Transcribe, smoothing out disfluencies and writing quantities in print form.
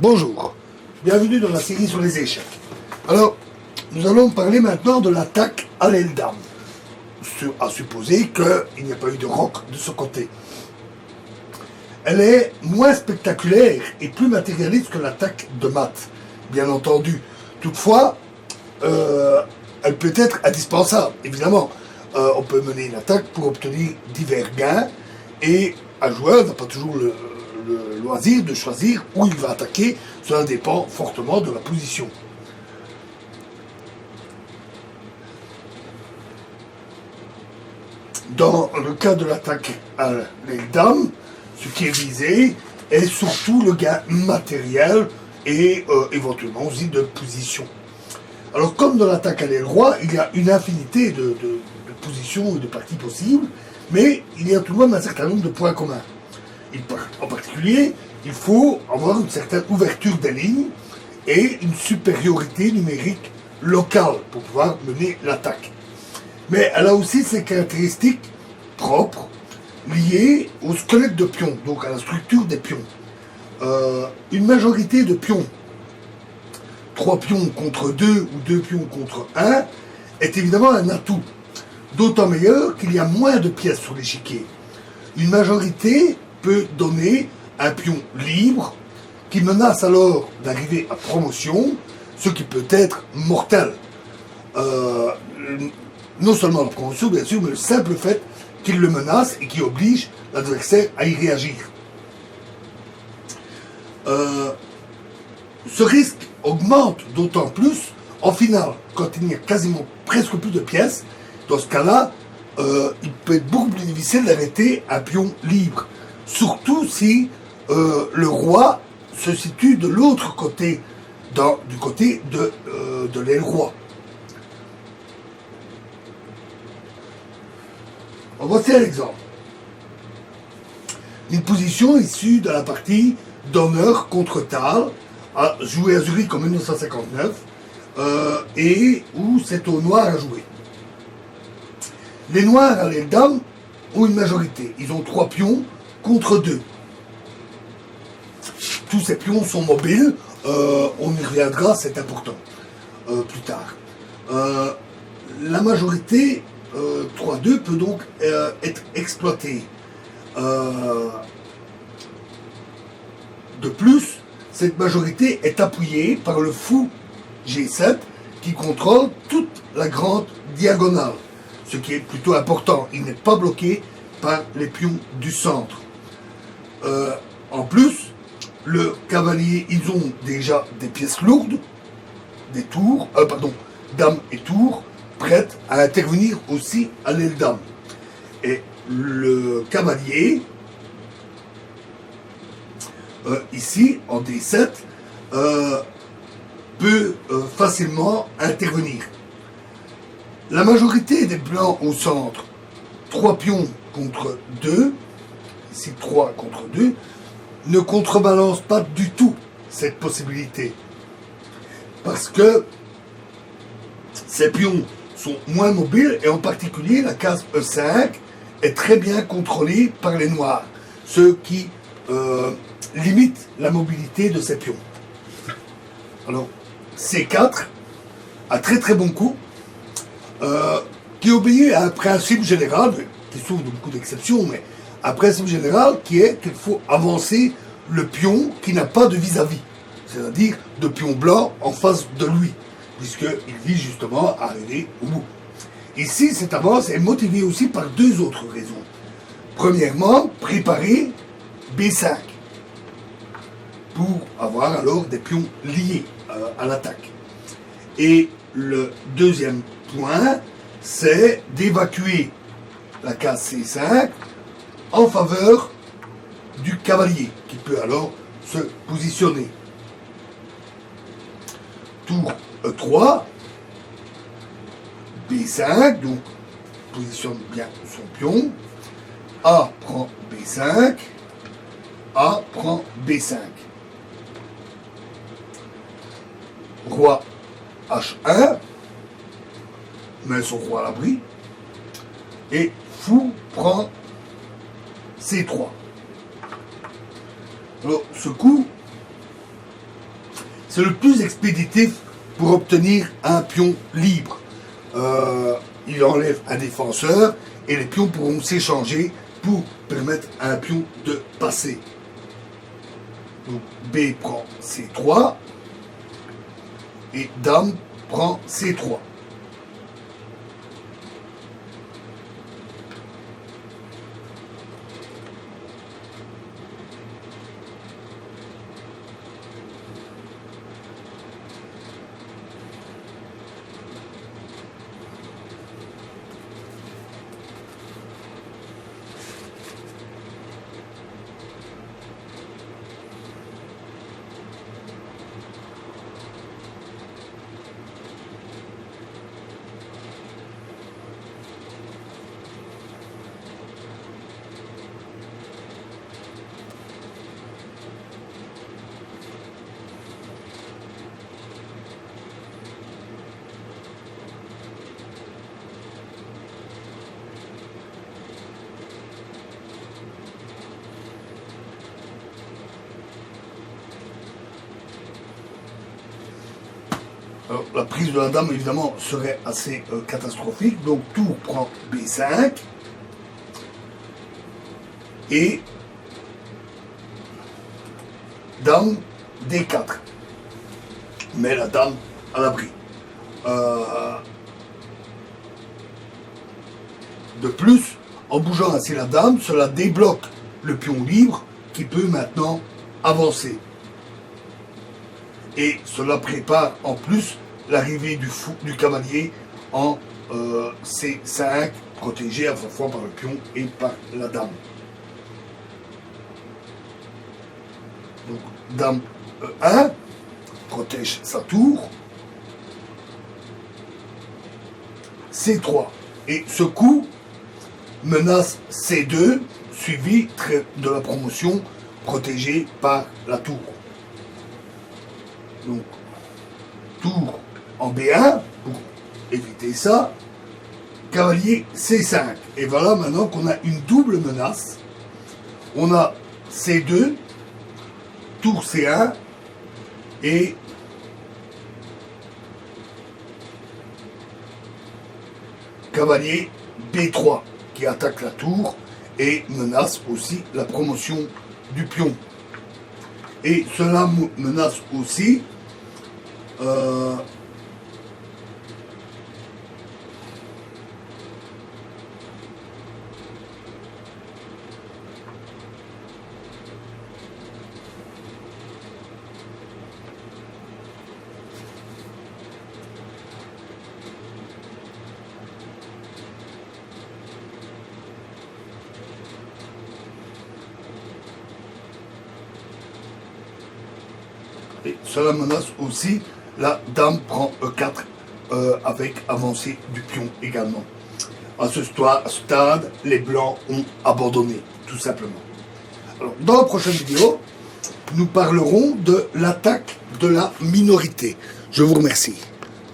Bonjour, bienvenue dans la série sur les échecs. Alors, nous allons parler maintenant de l'attaque à l'aile dame, à supposer qu'il n'y a pas eu de roc de ce côté. Elle est moins spectaculaire et plus matérialiste que l'attaque de mat, bien entendu. Toutefois, elle peut être indispensable, évidemment. On peut mener une attaque pour obtenir divers gains et un joueur n'a pas toujours le loisir de choisir où il va attaquer. Cela dépend fortement de la position. Dans le cas de l'attaque à l'aile dame, ce qui est visé est surtout le gain matériel et éventuellement aussi de position. Alors comme dans l'attaque à l'aile roi, il y a une infinité de positions et de parties possibles, mais il y a tout de même un certain nombre de points communs. En particulier, il faut avoir une certaine ouverture des lignes et une supériorité numérique locale pour pouvoir mener l'attaque. Mais elle a aussi ses caractéristiques propres liées au squelette de pion, donc à la structure des pions. Une majorité de pions, 3 pions contre 2 ou 2 pions contre 1, est évidemment un atout. D'autant meilleur qu'il y a moins de pièces sur l'échiquier. Une majorité peut donner un pion libre qui menace alors d'arriver à promotion, ce qui peut être mortel. Non seulement la promotion, bien sûr, mais le simple fait qu'il le menace et qui oblige l'adversaire à y réagir. Ce risque augmente d'autant plus en finale, quand il n'y a quasiment presque plus de pièces. Dans ce cas-là, il peut être beaucoup plus difficile d'arrêter un pion libre. Surtout si le roi se situe de l'autre côté, du côté de l'aile roi. Voici un exemple. Une position issue de la partie d'honneur contre Tal, jouée à Zurich en 1959, et où c'est aux noirs à jouer. Les noirs à l'aile dame ont une majorité. Ils ont 3 pions contre 2. Tous ces pions sont mobiles. On y reviendra, c'est important, plus tard. La majorité 3-2 peut donc être exploitée. De plus, cette majorité est appuyée par le fou G7 qui contrôle toute la grande diagonale, ce qui est plutôt important. Il n'est pas bloqué par les pions du centre. En plus, le cavalier, ils ont déjà des pièces lourdes, des tours, dames et tours, prêtes à intervenir aussi à l'aile dame. Et le cavalier, ici, en D7, peut facilement intervenir. La majorité des blancs au centre, 3 pions contre 2, ici 3 contre 2, ne contrebalance pas du tout cette possibilité. Parce que ces pions sont moins mobiles et en particulier la case E5 est très bien contrôlée par les noirs, ce qui limite la mobilité de ces pions. Alors, C4 a très très bon coup, qui obéit à un principe général, qui souffre de beaucoup d'exceptions, mais un principe général qui est qu'il faut avancer le pion qui n'a pas de vis-à-vis, c'est-à-dire de pion blanc en face de lui, puisqu'il vise justement à arriver au bout. Ici, cette avance est motivée aussi par 2 autres raisons. Premièrement, préparer B5, pour avoir alors des pions liés à l'attaque. Et le deuxième point, c'est d'évacuer la case C5 en faveur du cavalier, qui peut alors se positionner. Tour E3, B5, donc positionne bien son pion, A prend B5, A prend B5. Roi H1, met son roi à l'abri, et fou prend C3. Alors, ce coup c'est le plus expéditif pour obtenir un pion libre. Il enlève un défenseur et les pions pourront s'échanger pour permettre à un pion de passer. Donc B prend C3 et Dame prend C3. Alors, la prise de la dame, évidemment, serait assez catastrophique. Donc, tour prend B5. Et dame D4. Mais la dame à l'abri. De plus, en bougeant ainsi la dame, cela débloque le pion libre qui peut maintenant avancer. Et cela prépare en plus l'arrivée du cavalier en C5, protégé à la fois par le pion et par la dame. Donc, dame E1 protège sa tour. C3. Et ce coup menace C2, suivi de la promotion protégée par la tour. Donc, tour en B1, pour éviter ça, cavalier C5. Et voilà maintenant qu'on a une double menace. On a C2, tour C1, et cavalier B3, qui attaque la tour et menace aussi la promotion du pion. Et cela menace aussi et cela menace aussi la dame prend E4 avec avancée du pion également. À ce stade, les blancs ont abandonné, tout simplement. Alors, dans la prochaine vidéo, nous parlerons de l'attaque de la minorité. Je vous remercie.